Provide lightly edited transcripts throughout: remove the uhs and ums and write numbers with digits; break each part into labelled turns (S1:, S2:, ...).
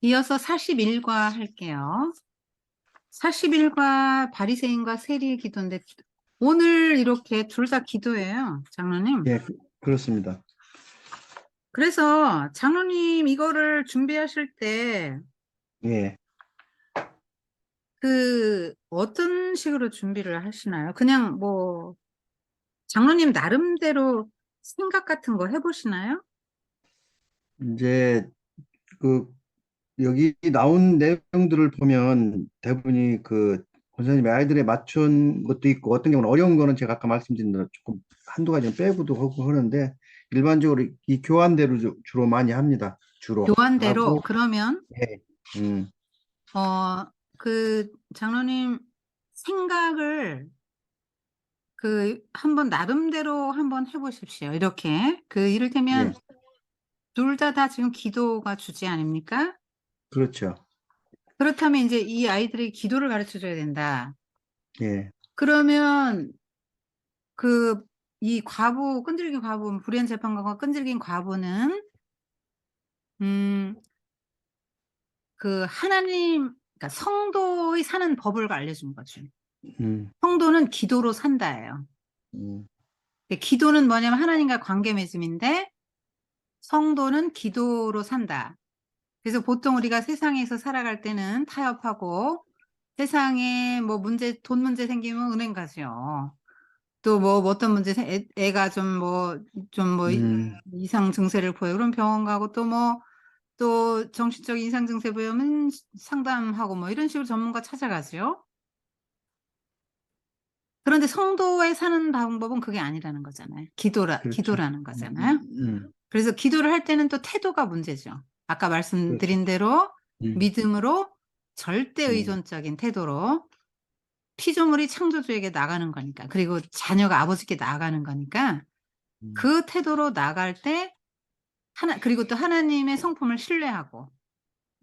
S1: 이어서 41과 할게요. 41과 바리새인과 세리의 기도인데 오늘 이렇게 둘 다 기도예요, 장로님.
S2: 예, 그렇습니다.
S1: 그래서 장로님 이거를 준비하실 때
S2: 예,
S1: 그 어떤 식으로 준비를 하시나요? 그냥 뭐 장로님 나름대로 생각 같은 거 해보시나요?
S2: 이제 그 여기 나온 내용들을 보면 대부분이 그 권사님의 아이들에 맞춘 것도 있고 어떤 경우는 어려운 거는 제가 아까 말씀드린 대로 조금 한두 가지는 빼고도 하고 하는데 일반적으로 이 교환대로 주로 많이 합니다. 주로
S1: 교환대로
S2: 하고
S1: 그러면
S2: 예, 음,
S1: 그 장로님 생각을 그 한번 나름대로 한번 해보십시오. 이렇게 그 이를테면
S2: 예,
S1: 둘 다 지금 기도가 주제 아닙니까?
S2: 그렇죠.
S1: 그렇다면 이제 이 아이들이 기도를 가르쳐 줘야 된다.
S2: 예,
S1: 그러면 그 이 과부 끈질긴 과부 불의한 재판관과 끈질긴 과부는 그 하나님 그러니까 성도의 사는 법을 알려준 거죠.
S2: 음,
S1: 성도는 기도로 산다예요.
S2: 음,
S1: 기도는 뭐냐면 하나님과 관계 맺음인데 성도는 기도로 산다. 그래서 보통 우리가 세상에서 살아갈 때는 타협하고 세상에 뭐 돈 문제 생기면 은행 가죠. 또 뭐 어떤 문제, 애가 좀 뭐
S2: 음,
S1: 이상 증세를 보여. 그럼 병원 가고 또 뭐, 또 정신적인 이상 증세 보이면 상담하고 뭐 이런 식으로 전문가 찾아가죠. 그런데 성도의 사는 방법은 그게 아니라는 거잖아요.
S2: 그렇죠.
S1: 기도라는
S2: 음,
S1: 거잖아요.
S2: 음,
S1: 그래서 기도를 할 때는 또 태도가 문제죠. 아까
S2: 그렇죠.
S1: 말씀드린 대로
S2: 음,
S1: 믿음으로 절대
S2: 음,
S1: 의존적인 태도로 피조물이 창조주에게 나가는 거니까. 그리고 자녀가 아버지께 나가는 거니까
S2: 음,
S1: 그 태도로 나갈 때 그리고 또 하나님의 성품을 신뢰하고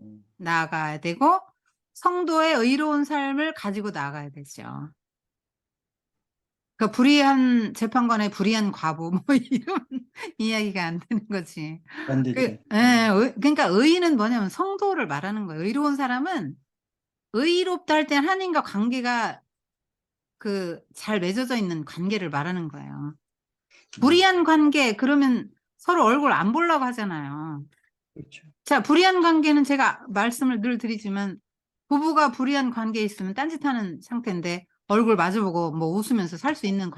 S2: 음,
S1: 나아가야 되고 성도의 의로운 삶을 가지고 나아가야 되죠. 그 불의한 재판관의 불의한 과부 뭐 이런 이야기가 안 되는 거지.
S2: 안 되죠.
S1: 그러니까 의는 뭐냐면 성도를 말하는 거예요. 의로운 사람은 의롭다 할 땐 하나님과 관계가 그 잘 맺어져 있는 관계를 말하는 거예요.
S2: 음,
S1: 불의한 관계 그러면 서로 얼굴 안 보려고 하잖아요.
S2: 그렇죠.
S1: 자, 불의한 관계는 제가 말씀을 늘 드리지만 부부가 불의한 관계에 있으면 딴짓하는 상태인데 얼굴 마주보고 뭐 웃으면서 살 수 있는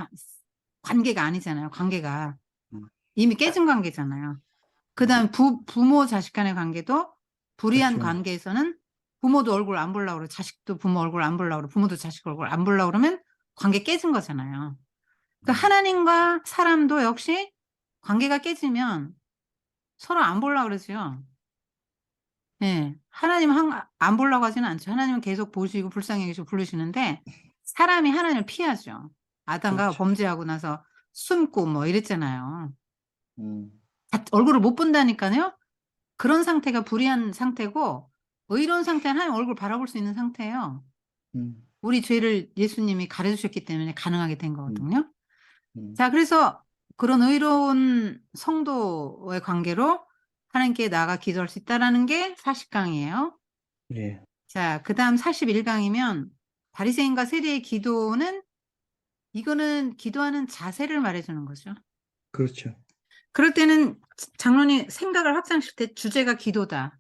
S1: 관계가 아니잖아요. 관계가
S2: 음,
S1: 이미 깨진 관계잖아요.
S2: 음,
S1: 그다음 부모 자식 간의 관계도 불의한
S2: 그렇죠.
S1: 관계에서는 부모도 얼굴 안 보려고 그러고 자식도 부모 얼굴 안 보려고 그러고 부모도 자식 얼굴 안 보려고 그러면 관계 깨진 거잖아요. 그
S2: 음,
S1: 하나님과 사람도 역시 관계가 깨지면 서로 안 보려고 그러죠. 예. 하나님 안 보려고 하지는 않죠. 하나님은 계속 보시고 불쌍히 여기시고 부르시는데 사람이 하나님을 피하죠. 아담과
S2: 그렇죠.
S1: 범죄하고 나서 숨고 뭐 이랬잖아요.
S2: 음,
S1: 얼굴을 못 본다니까요. 그런 상태가 불의한 상태고 의로운 상태는 하나님 얼굴 바라볼 수 있는 상태예요.
S2: 음,
S1: 우리 죄를 예수님이 가려 주셨기 때문에 가능하게 된
S2: 음,
S1: 거거든요.
S2: 음,
S1: 자, 그래서 그런 의로운 성도의 관계로 하나님께 나아가 기도할 수 있다라는 게 40강이에요.
S2: 예,
S1: 자, 그다음 41강이면 바리새인과 세리의 기도는 이거는 기도하는 자세를 말해 주는 거죠.
S2: 그렇죠.
S1: 그럴 때는 장로님 생각을 확장시킬 때 주제가 기도다.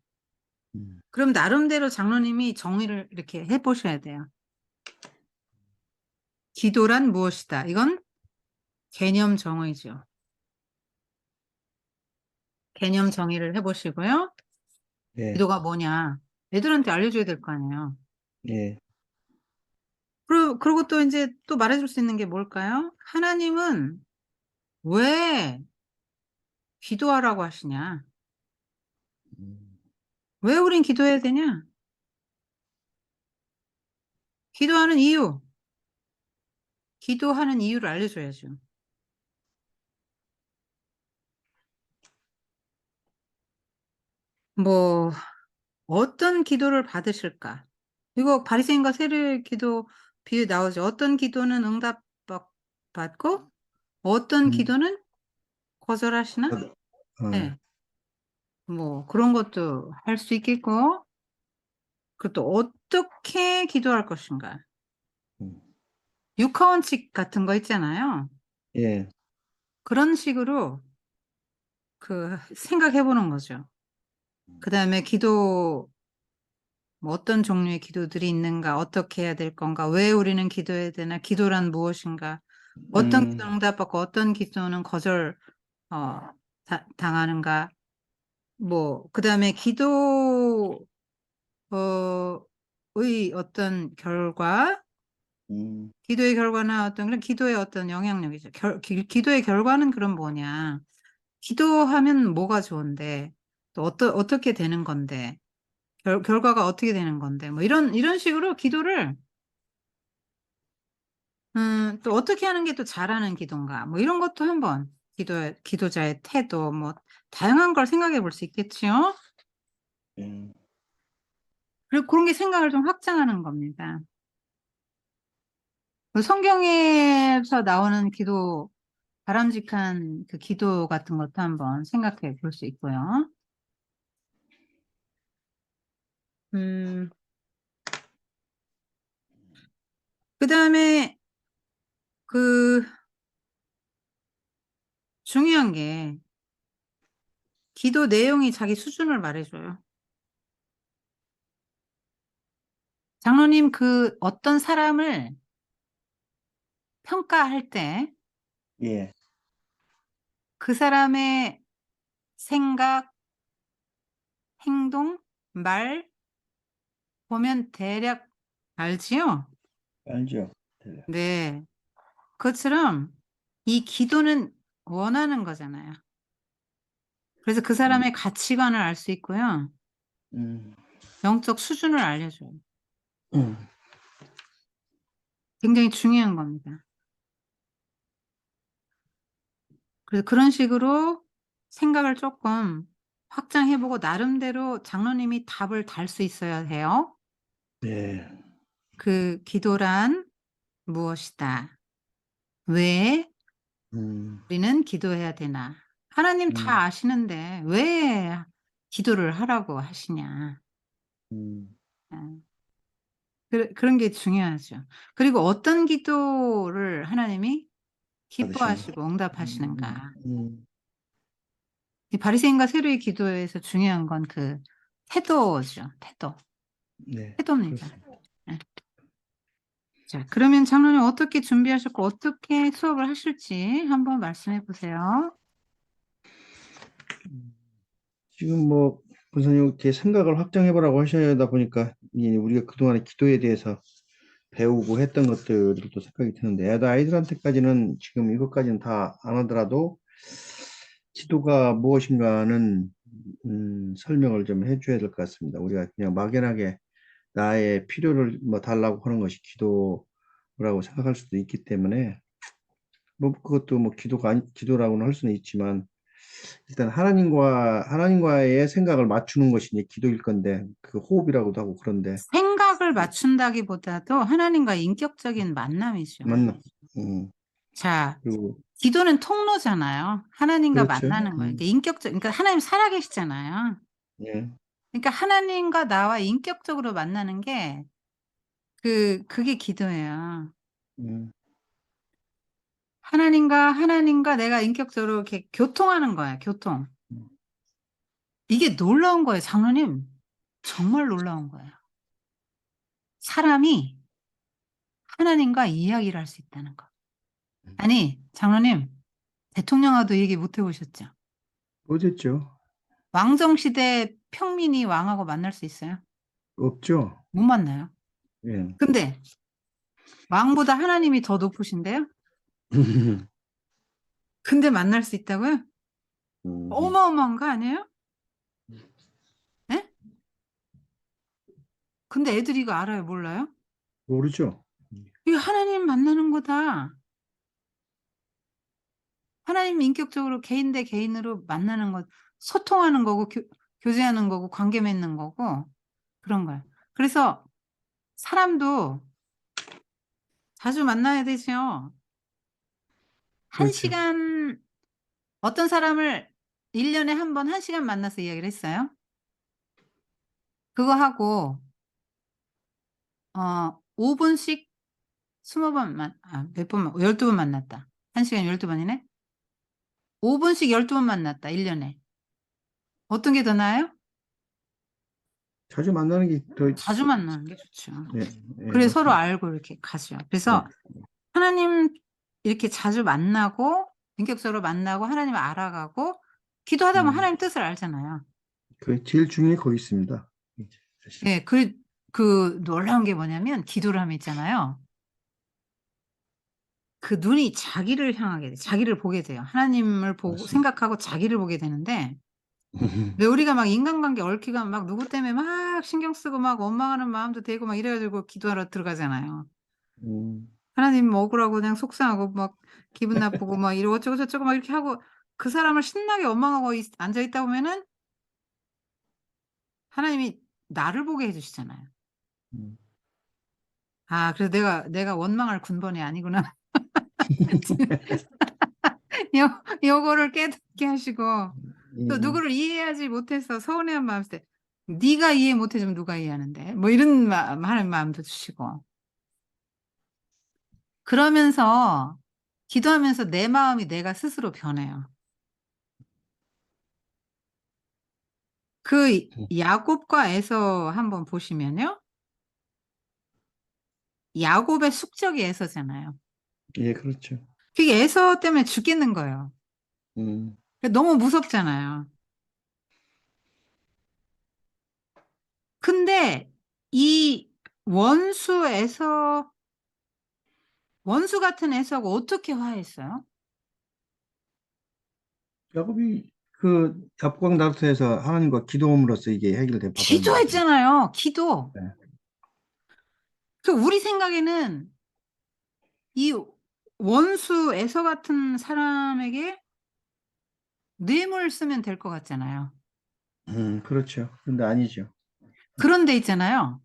S2: 음,
S1: 그럼 나름대로 장로님이 정의를 이렇게 해 보셔야 돼요. 기도란 무엇이다. 이건 개념 정의죠. 개념 정의를 해 보시고요.
S2: 예,
S1: 기도가 뭐냐. 애들한테 알려줘야 될 거 아니에요.
S2: 예,
S1: 그리고 또 이제 또 말해줄 수 있는 게 뭘까요? 하나님은 왜 기도하라고 하시냐?
S2: 음,
S1: 왜 우린 기도해야 되냐? 기도하는 이유, 기도하는 이유를 알려줘야죠. 뭐, 어떤 기도를 받으실까? 이거 바리새인과 세리의 기도 비유 나오죠. 어떤 기도는 받고, 어떤
S2: 음,
S1: 기도는 거절하시나?
S2: 어,
S1: 네. 뭐, 그런 것도 할 수 있겠고, 그리고 또 어떻게 기도할 것인가.
S2: 음,
S1: 육하원칙 같은 거 있잖아요.
S2: 예,
S1: 그런 식으로 생각해 보는 거죠. 그 다음에 뭐 어떤 종류의 기도들이 있는가, 어떻게 해야 될 건가, 왜 우리는 기도해야 되나, 기도란 무엇인가, 어떤
S2: 음,
S1: 기도는 응답받고 어떤 기도는 당하는가, 그 다음에 의 어떤
S2: 음,
S1: 기도의 결과나 그런 기도의 어떤 영향력이죠. 기도의 결과는 그럼 뭐냐. 기도하면 뭐가 좋은데, 또 어떻게 되는 건데, 결과가 어떻게 되는 건데, 뭐 이런 식으로 기도를, 또 어떻게 하는 게 또 잘하는 기도인가, 뭐 이런 것도 한번 기도자의 태도, 뭐, 다양한 걸 생각해 볼 수 있겠지요?
S2: 예,
S1: 그리고 그런 게 생각을 좀 확장하는 겁니다. 성경에서 나오는 바람직한 그 기도 같은 것도 한번 생각해 볼 수 있고요. 음, 그 다음에 그 중요한 게 기도 내용이 자기 수준을 말해줘요. 장로님 어떤 사람을 평가할 때
S2: 예,
S1: 그 사람의 생각, 행동, 말 보면 대략 알지요?
S2: 알죠.
S1: 네. 그것처럼 이 기도는 원하는 거잖아요. 그래서 그
S2: 음,
S1: 사람의 가치관을 알 수 있고요.
S2: 음,
S1: 영적 수준을 알려줘요.
S2: 음,
S1: 굉장히 중요한 겁니다. 그래서 그런 식으로 생각을 조금 확장해보고 나름대로 장로님이 답을 달 수 있어야 해요.
S2: 예,
S1: 그 기도란 무엇이다. 왜
S2: 음,
S1: 우리는 기도해야 되나. 하나님 다
S2: 음,
S1: 아시는데 왜 기도를 하라고 하시냐.
S2: 음,
S1: 예. 그런 게 중요하죠. 그리고 어떤 기도를 하나님이
S2: 받으시는,
S1: 기뻐하시고 응답하시는가.
S2: 음,
S1: 이 바리새인과 세리의 기도에서 중요한 건 태도죠.
S2: 네,
S1: 태도입니다.
S2: 그렇습니다.
S1: 예. 자, 그러면 장로님 어떻게 준비하셨고 어떻게 수업을 하실지 한번 말씀해 보세요.
S2: 지금 뭐, 권사님 이렇게 생각을 확장해보라고 하셔다 보니까, 우리가 그동안에 기도에 대해서 배우고 했던 것들도 생각이 드는데, 애도 아이들한테까지는 지금 이것까지는 다 안 하더라도, 기도가 무엇인가는, 설명을 좀 해줘야 될 것 같습니다. 우리가 그냥 막연하게 나의 필요를 뭐 달라고 하는 것이 기도라고 생각할 수도 있기 때문에, 뭐, 그것도 뭐 기도라고는 할 수는 있지만, 일단 하나님과의 생각을 맞추는 것이 이제 기도일 건데, 그 호흡이라고도 하고 그런데,
S1: 생각을 맞춘다기보다도 하나님과 인격적인 만남이죠.
S2: 맞나? 음,
S1: 자,
S2: 그리고,
S1: 기도는 통로잖아요. 하나님과
S2: 그렇죠.
S1: 만나는 거예요. 그러니까 하나님 살아계시잖아요.
S2: 예,
S1: 그러니까 하나님과 나와 인격적으로 만나는 게 그게 기도예요.
S2: 음,
S1: 하나님과 내가 인격적으로 이렇게 교통하는 거야, 교통.
S2: 음,
S1: 이게 놀라운 거예요, 장로님. 정말 놀라운 거예요. 사람이 하나님과 이야기를 할 수 있다는 거. 아니, 장로님, 대통령하고도 얘기 못 해보셨죠?
S2: 어딨죠?
S1: 왕정시대 평민이 왕하고 만날 수 있어요?
S2: 없죠?
S1: 못 만나요.
S2: 예.
S1: 근데 왕보다 하나님이 더 높으신데요? 근데 만날 수 있다고요?
S2: 음,
S1: 어마어마한 거 아니에요? 예? 근데 애들이 이거 알아요, 몰라요?
S2: 모르죠?
S1: 이거 하나님 만나는 거다. 하나님 인격적으로 개인 대 개인으로 만나는 것, 소통하는 거고, 교제하는 거고, 관계 맺는 거고, 그런 거예요. 그래서 사람도 자주 만나야 되죠. 한
S2: 그렇죠.
S1: 시간, 어떤 사람을 1년에 한 번, 한 시간 만나서 이야기를 했어요. 그거 하고, 5분씩 20번 몇 번만, 12번 만났다. 1시간 12번이네? 5분씩 12번 만났다, 1년에. 어떤 게 더 나아요?
S2: 자주 만나는 게 더,
S1: 자주 만나는 게 좋죠.
S2: 네, 네,
S1: 그래 서로
S2: 맞습니다.
S1: 알고 이렇게 가죠.
S2: 네,
S1: 그래서 하나님 이렇게 자주 만나고, 인격적으로 만나고, 하나님을 알아가고, 기도하다 보면 하나님 뜻을 알잖아요.
S2: 그 제일 중요한 게 거기 있습니다. 사실.
S1: 예, 놀라운 게 뭐냐면, 기도를 하면 있잖아요. 그 눈이 자기를 향하게 돼. 자기를 보게 돼요. 하나님을 보고,
S2: 맞습니다.
S1: 생각하고 자기를 보게 되는데, 왜 우리가 막 인간관계 얽히가 막 누구 때문에 막 신경 쓰고 막 원망하는 마음도 되고 막 이래가지고 기도하러 들어가잖아요.
S2: 음,
S1: 하나님 억울하고 그냥 속상하고 막 기분 나쁘고 막 이러고 어쩌고 저쩌고 막 이렇게 하고 그 사람을 신나게 원망하고 앉아 있다 보면은 하나님이 나를 보게 해주시잖아요.
S2: 음.
S1: 아, 그래서 내가 원망할 군번이 아니구나. 요거를 깨닫게 하시고 또
S2: 음,
S1: 누구를 이해하지 못해서 서운해한 마음 있을 때 네가 이해 못해주면 누가 이해하는데 뭐 이런 하나님 마음도 주시고 그러면서 기도하면서 내 마음이 내가 스스로 변해요. 그 야곱과 에서 한번 보시면요. 야곱의 숙적이 에서잖아요.
S2: 예, 그렇죠.
S1: 그게 에서 때문에 죽겠는 거예요.
S2: 음,
S1: 너무 무섭잖아요. 근데 이 원수에서 원수 같은 에서하고 어떻게 화했어요?
S2: 야곱이 그 압광 다투에서 하나님과 기도함으로써 이게 해결돼 받았는 거죠.
S1: 기도했잖아요. 기도.
S2: 네.
S1: 그 우리 생각에는 이 원수 에서 같은 사람에게 뇌물 쓰면 될 것 같잖아요.
S2: 그렇죠. 근데 아니죠.
S1: 그런데 있잖아요.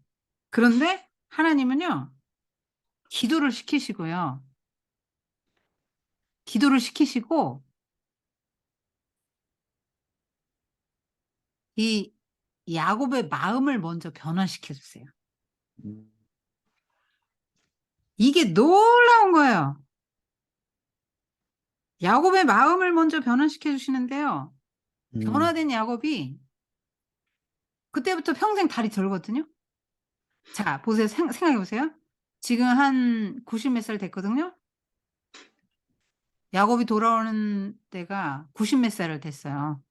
S1: 그런데 하나님은요. 기도를 시키시고요. 기도를 시키시고 이 야곱의 마음을 먼저 변화시켜 주세요.
S2: 음,
S1: 이게 놀라운 거예요. 야곱의 마음을 먼저 변화시켜 주시는데요.
S2: 음,
S1: 변화된 야곱이 그때부터 평생 다리 절거든요. 자, 보세요. 생각해 보세요. 지금 한 90 몇 살 됐거든요. 야곱이 돌아오는 때가 90 몇 살을 됐어요.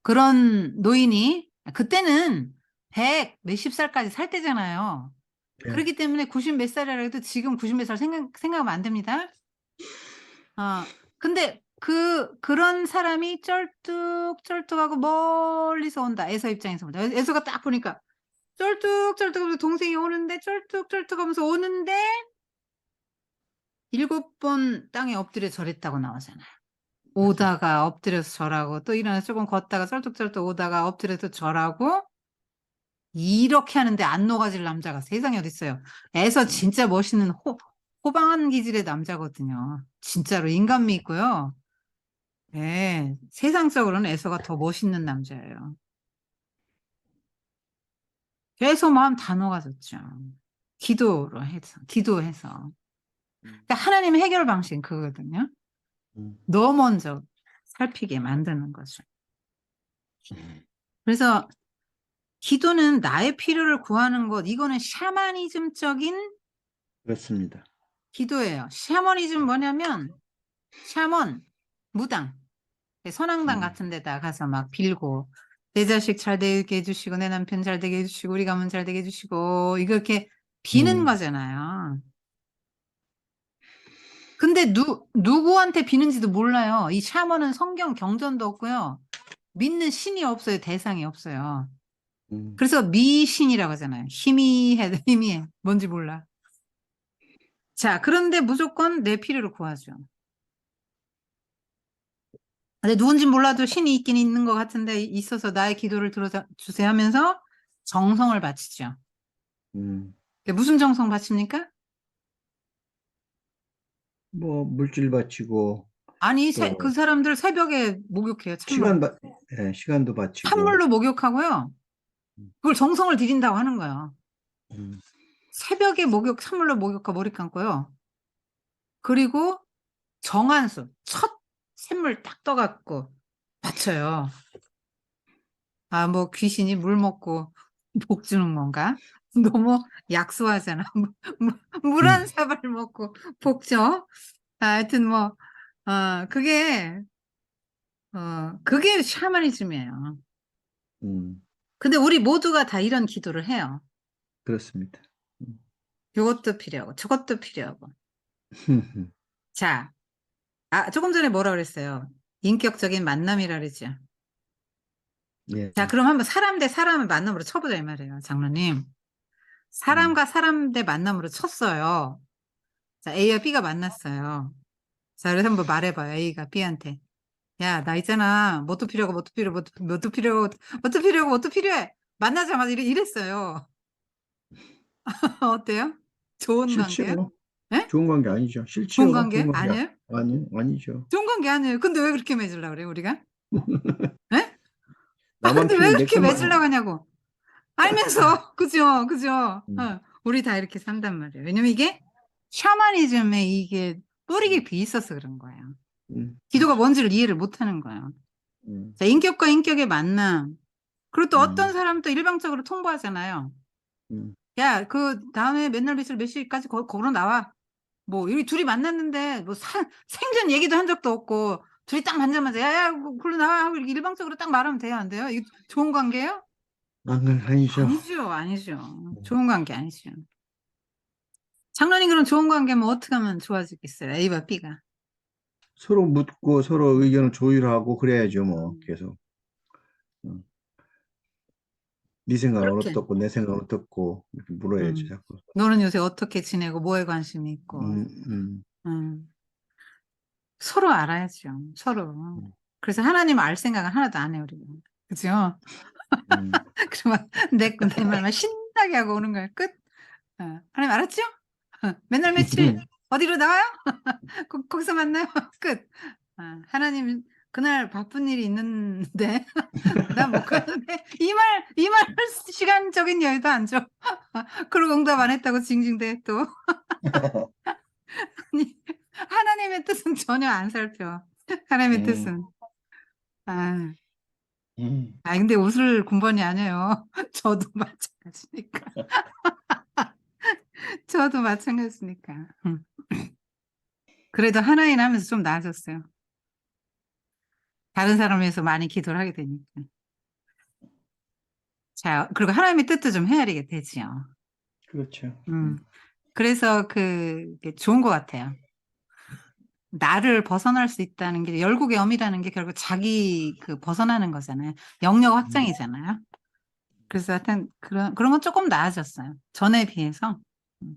S1: 그런 노인이 그때는 100 몇십 살까지 살 때잖아요.
S2: 네.
S1: 그렇기 때문에 90 몇 살이라 해도 지금 90 몇 살 생각하면 안 됩니다. 근데 그런 사람이 쩔뚝쩔뚝하고 멀리서 온다. 에서 입장에서 보자. 에서가 딱 보니까 쩔뚝쩔뚝하면서 동생이 오는데 쩔뚝쩔뚝하면서 오는데 7번 땅에 엎드려 절했다고 나오잖아요.
S2: 맞아요.
S1: 오다가 엎드려서 절하고 또 일어나서 조금 걷다가 쩔뚝쩔뚝 오다가 엎드려서 절하고 이렇게 하는데 안 녹아질 남자가 세상에 어딨어요. 에서 진짜 멋있는 호방한 기질의 남자거든요. 진짜로 인간미 있고요. 네, 세상적으로는 에서가 더 멋있는 남자예요. 그래서 마음 다 녹아졌죠. 기도해서.
S2: 음,
S1: 그러니까 하나님의 해결 방식은 그거거든요.
S2: 음,
S1: 너 먼저 살피게 만드는 거죠. 그래서 기도는 나의 필요를 구하는 것, 이거는 샤머니즘적인
S2: 그렇습니다.
S1: 기도예요. 샤머니즘 뭐냐면, 샤먼, 무당, 선앙당
S2: 음,
S1: 같은 데다 가서 막 빌고, 내 자식 잘 되게 해주시고, 내 남편 잘 되게 해주시고, 우리 가문 잘 되게 해주시고, 이거 이렇게 비는
S2: 음,
S1: 거잖아요. 근데 누구한테 비는지도 몰라요. 이 샤먼은 성경 경전도 없고요. 믿는 신이 없어요. 대상이 없어요.
S2: 음.
S1: 그래서 미신이라고 하잖아요. 희미해, 희미해. 뭔지 몰라. 자, 그런데 무조건 내 필요를 구하죠. 근데 누군지 몰라도 신이 있긴 있는 것 같은데 있어서 나의 기도를 들어주세요 하면서 정성을 바치죠.
S2: 음.
S1: 무슨 정성 바칩니까?
S2: 뭐 물질 바치고
S1: 아니, 그
S2: 또
S1: 사람들 새벽에 목욕해요.
S2: 시간
S1: 찬물로.
S2: 바, 예, 시간도 바치고
S1: 찬물로 목욕하고요. 그걸 정성을 들인다고 하는 거예요.
S2: 음,
S1: 새벽에 선물로 목욕과 머리 감고요. 그리고 정한수, 첫 샘물 딱 떠갖고 바쳐요. 아, 뭐 귀신이 물 먹고 복 주는 건가? 너무 약소하잖아. 물
S2: 음,
S1: 한 사발 먹고 복 줘. 하여튼 뭐, 그게 샤머니즘이에요.
S2: 음,
S1: 근데 우리 모두가 다 이런 기도를 해요.
S2: 그렇습니다. 음,
S1: 요것도 필요하고 저것도 필요하고. 자, 조금 전에 뭐라 그랬어요? 인격적인 만남이라 그랬죠.
S2: 예,
S1: 자, 그럼 한번 사람 대 사람을 만남으로 쳐보자 이 말이에요, 장로님.
S2: 음,
S1: 사람과 사람 대 만남으로 쳤어요. 자, A와 B가 만났어요. 자, 그래서 한번 말해봐요, A가 B한테. 야, 나 있잖아. 뭣도 필요하고, 뭣도 필요하고, 뭣도 필요하고, 뭣도 필요하고, 뭣도 필요해. 만나자마자 이랬어요. 어때요? 좋은 관계요?
S2: 싫지요.
S1: 예?
S2: 좋은 관계 아니죠.
S1: 좋은
S2: 싫지요. 좋은
S1: 관계?
S2: 관계
S1: 아니에요?
S2: 아니죠.
S1: 좋은 관계 아니에요. 근데 왜 그렇게 맺으려고 그래요, 우리가? 예?
S2: 나만
S1: 근데 왜
S2: 필요 내
S1: 그렇게
S2: 것만.
S1: 맺으려고 하냐고. 알면서, 그죠? 그죠?
S2: 음,
S1: 우리 다 이렇게 산단 말이에요. 왜냐면 이게 샤머니즘에 이게 뿌리 깊이 있어서 그런 거예요. 기도가
S2: 그렇죠.
S1: 뭔지를 이해를 못 하는 거예요.
S2: 음,
S1: 자, 인격과 인격의 만남. 그리고 또 어떤
S2: 음,
S1: 사람은 또 일방적으로 통보하잖아요.
S2: 음,
S1: 야, 그 다음에 맨날 몇 시까지 걸어 나와. 뭐, 이 둘이 만났는데, 뭐, 생전 얘기도 한 적도 없고, 둘이 딱 만나자마자, 야, 야, 걸로 나와. 하고 이렇게 일방적으로 딱 말하면 돼요, 안 돼요? 이게 좋은 관계예요?
S2: 아니죠.
S1: 아니죠, 아니죠.
S2: 음,
S1: 좋은 관계 아니죠. 장로님 그럼 좋은 관계면 어떻게 하면 좋아지겠어요? A와 B가.
S2: 서로 묻고 서로 의견을 조율하고 그래야죠, 뭐,
S1: 음,
S2: 계속. 음. 네 생각은
S1: 그렇게.
S2: 어떻고, 내 생각은 어떻고, 이렇게 물어야죠,
S1: 음.
S2: 자꾸.
S1: 너는 요새 어떻게 지내고 뭐에 관심이 있고.
S2: 음, 음,
S1: 음. 서로 알아야죠. 서로.
S2: 음,
S1: 그래서 하나님 알 생각은 하나도 안 해요, 우리가. 그죠?
S2: 음.
S1: 그러면 내 말만 신나게 하고 오는 거야. 끝. 하나님 알았죠? 맨날 며칠 어디로 나와요? 거기서 만나요? 끝. 하나님 그날 바쁜 일이 있는데 나 못 가는데 이 말 할 시간적인 여유도 안 줘. 그리고 응답 안 했다고 징징대 또. 아니, 하나님의 뜻은 전혀 안 살펴. 하나님의
S2: 음,
S1: 뜻은. 아,
S2: 음.
S1: 근데 웃을 군번이 아니에요. 저도 마찬가지니까. 저도 마찬가지니까. 그래도 하나인 하면서 좀 나아졌어요. 다른 사람을 위해서 많이 기도를 하게 되니까. 자, 그리고 하나님의 뜻도 좀 헤아리게 되지요.
S2: 그렇죠.
S1: 그래서 그게 좋은 것 같아요. 나를 벗어날 수 있다는 게, 열국의 엄이라는 게 결국 자기 그 벗어나는 거잖아요. 영역
S2: 음,
S1: 확장이잖아요. 그래서 하여튼 그런 건 조금 나아졌어요. 전에 비해서. 음.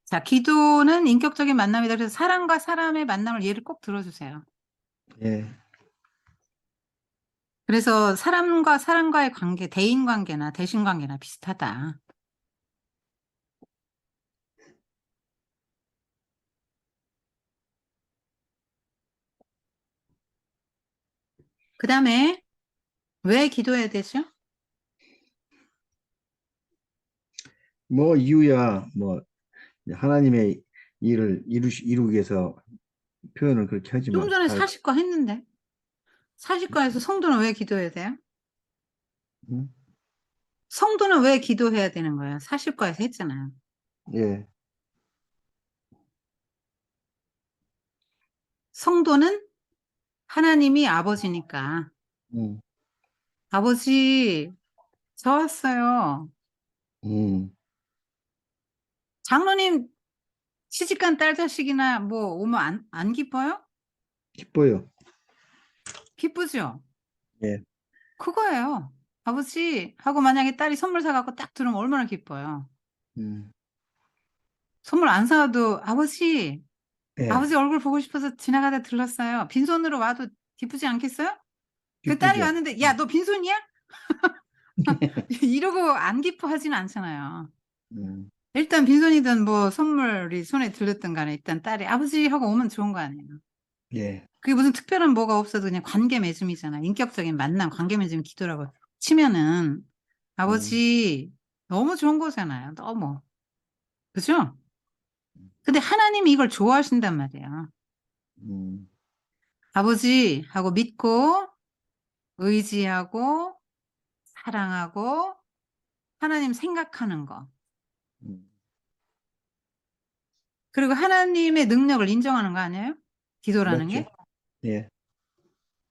S1: 자, 기도는 인격적인 만남이다. 그래서 사람과 사람의 만남을 예를 꼭 들어주세요.
S2: 예.
S1: 그래서 사람과 사람과의 관계, 대인 관계나 대신 관계나 비슷하다. 그 다음에 왜 기도해야 되죠?
S2: 뭐, 이유야, 뭐, 하나님의 일을 이루기 위해서 표현을 그렇게
S1: 조금
S2: 하지만,
S1: 전에
S2: 다,
S1: 사십과 했는데. 사십과에서 성도는 왜 기도해야 돼요?
S2: 음,
S1: 성도는 왜 기도해야 되는 거예요? 사십과에서 했잖아요.
S2: 예,
S1: 성도는 하나님이 아버지니까.
S2: 음,
S1: 아버지, 저 왔어요.
S2: 음,
S1: 장로님 시집간 딸 자식이나 뭐 오면 안 기뻐요?
S2: 기뻐요.
S1: 기쁘죠?
S2: 예,
S1: 그거예요. 아버지 하고 만약에 딸이 선물 사갖고 딱 들으면 얼마나 기뻐요.
S2: 음,
S1: 선물 안 사도 아버지,
S2: 예,
S1: 아버지 얼굴 보고 싶어서 지나가다 들렀어요. 빈손으로 와도 기쁘지 않겠어요? 그 딸이
S2: 기쁘죠.
S1: 왔는데 야, 너 빈손이야? 이러고 안 기뻐하지는 않잖아요.
S2: 음,
S1: 일단 빈손이든 뭐 선물이 손에 들렸든 간에 일단 딸이 아버지 하고 오면 좋은 거 아니에요.
S2: 예,
S1: 그게 무슨 특별한 뭐가 없어도 그냥 관계 맺음이잖아. 인격적인 만남, 관계 맺음 기도라고 치면은
S2: 음,
S1: 아버지 너무 좋은 거잖아요. 너무. 그죠? 근데 하나님이 이걸 좋아하신단 말이에요.
S2: 음,
S1: 아버지하고 믿고, 의지하고, 사랑하고, 하나님 생각하는 거.
S2: 음,
S1: 그리고 하나님의 능력을 인정하는 거 아니에요? 기도라는
S2: 맞죠?
S1: 게?
S2: 예,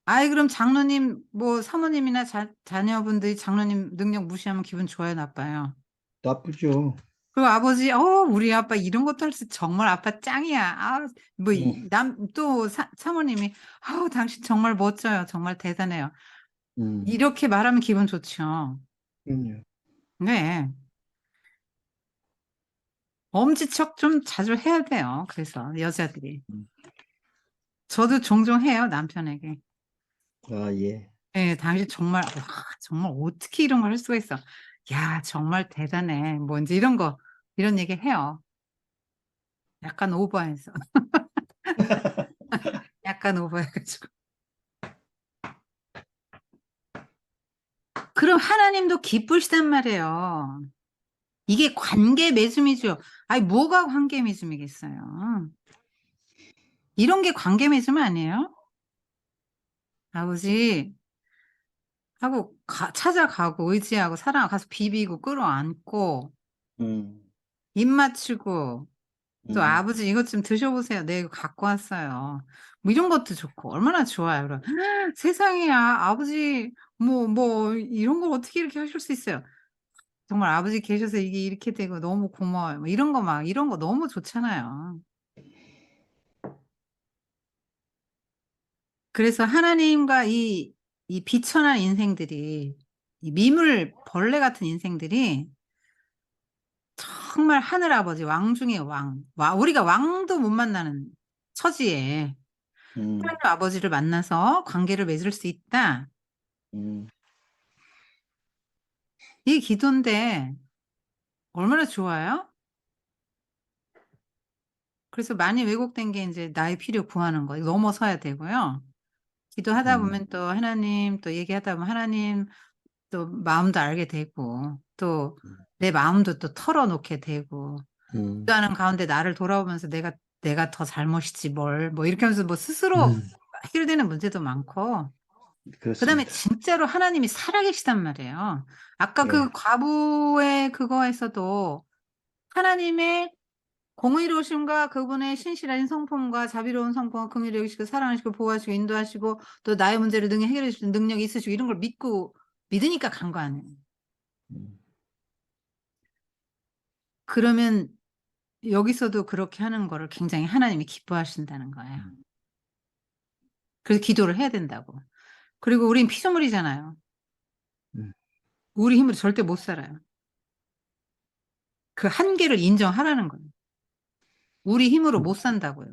S1: 아이, 그럼 장로님, 뭐, 사모님이나 자녀분들이 장로님 능력 무시하면 기분 좋아요, 나빠요?
S2: 나쁘죠.
S1: 그리고 아버지, 우리 아빠 이런 것도 할 수, 정말 아빠 짱이야. 뭐,
S2: 음,
S1: 또 사모님이, 당신 정말 멋져요. 정말 대단해요.
S2: 음,
S1: 이렇게 말하면 기분 좋죠.
S2: 그럼요.
S1: 네. 엄지척 좀 자주 해야 돼요. 그래서, 여자들이.
S2: 음.
S1: 저도 종종 해요, 남편에게.
S2: 아, 예.
S1: 네, 당신 정말, 와, 정말 어떻게 이런 걸 할 수가 있어. 야, 정말 대단해. 뭐, 이제 이런 거, 이런 얘기 해요. 약간 오버해서. 약간 오버해가지고. 그럼 하나님도 기쁘시단 말이에요. 이게 관계 맺음이죠. 아니, 뭐가 관계 맺음이겠어요? 이런 게 관계 맺음 아니에요? 아버지, 하고, 찾아가고, 의지하고, 사랑하고, 가서 비비고, 끌어안고,
S2: 음,
S1: 입 맞추고, 또
S2: 음,
S1: 아버지 이것 좀 드셔보세요. 네, 이거 갖고 왔어요. 뭐 이런 것도 좋고, 얼마나 좋아요. 그럼, 세상에, 아버지, 이런 걸 어떻게 이렇게 하실 수 있어요? 정말 아버지 계셔서 이게 이렇게 되고 너무 고마워요. 뭐 이런 거 이런 거 너무 좋잖아요. 그래서 하나님과 이 비천한 인생들이, 이 미물 벌레 같은 인생들이 정말 하늘아버지, 왕 중에 왕, 우리가 왕도 못 만나는 처지에 하나님
S2: 음,
S1: 아버지를 만나서 관계를 맺을 수 있다.
S2: 음,
S1: 이 기도인데 얼마나 좋아요? 그래서 많이 왜곡된 게 이제 나의 필요 구하는 거, 이거 넘어서야 되고요. 기도하다
S2: 음,
S1: 보면 또 하나님, 또 얘기하다 보면 하나님 또 마음도 알게 되고, 또 내 마음도 또 털어놓게 되고,
S2: 음,
S1: 기도하는 가운데 나를 돌아보면서 내가 더 잘못이지 뭐 이렇게 하면서 뭐 스스로
S2: 음,
S1: 해결되는 문제도 많고, 그다음에
S2: 그렇습니다.
S1: 진짜로 하나님이 살아계시단 말이에요. 아까 그
S2: 예,
S1: 과부의 그거에서도 하나님의 공의로우심과 그분의 신실한 성품과 자비로운 성품과 긍휼히 여기시고 사랑하시고 보호하시고 인도하시고 또 나의 문제를 능히 해결해 주시는 능력이 있으시고 이런 걸 믿으니까 간 거 아니에요.
S2: 음,
S1: 그러면 여기서도 그렇게 하는 거를 굉장히 하나님이 기뻐하신다는 거예요.
S2: 음,
S1: 그래서 기도를 해야 된다고. 그리고 우린 피조물이잖아요.
S2: 음,
S1: 우리 힘으로 절대 못 살아요. 그 한계를 인정하라는 거예요. 우리 힘으로 못 산다고요.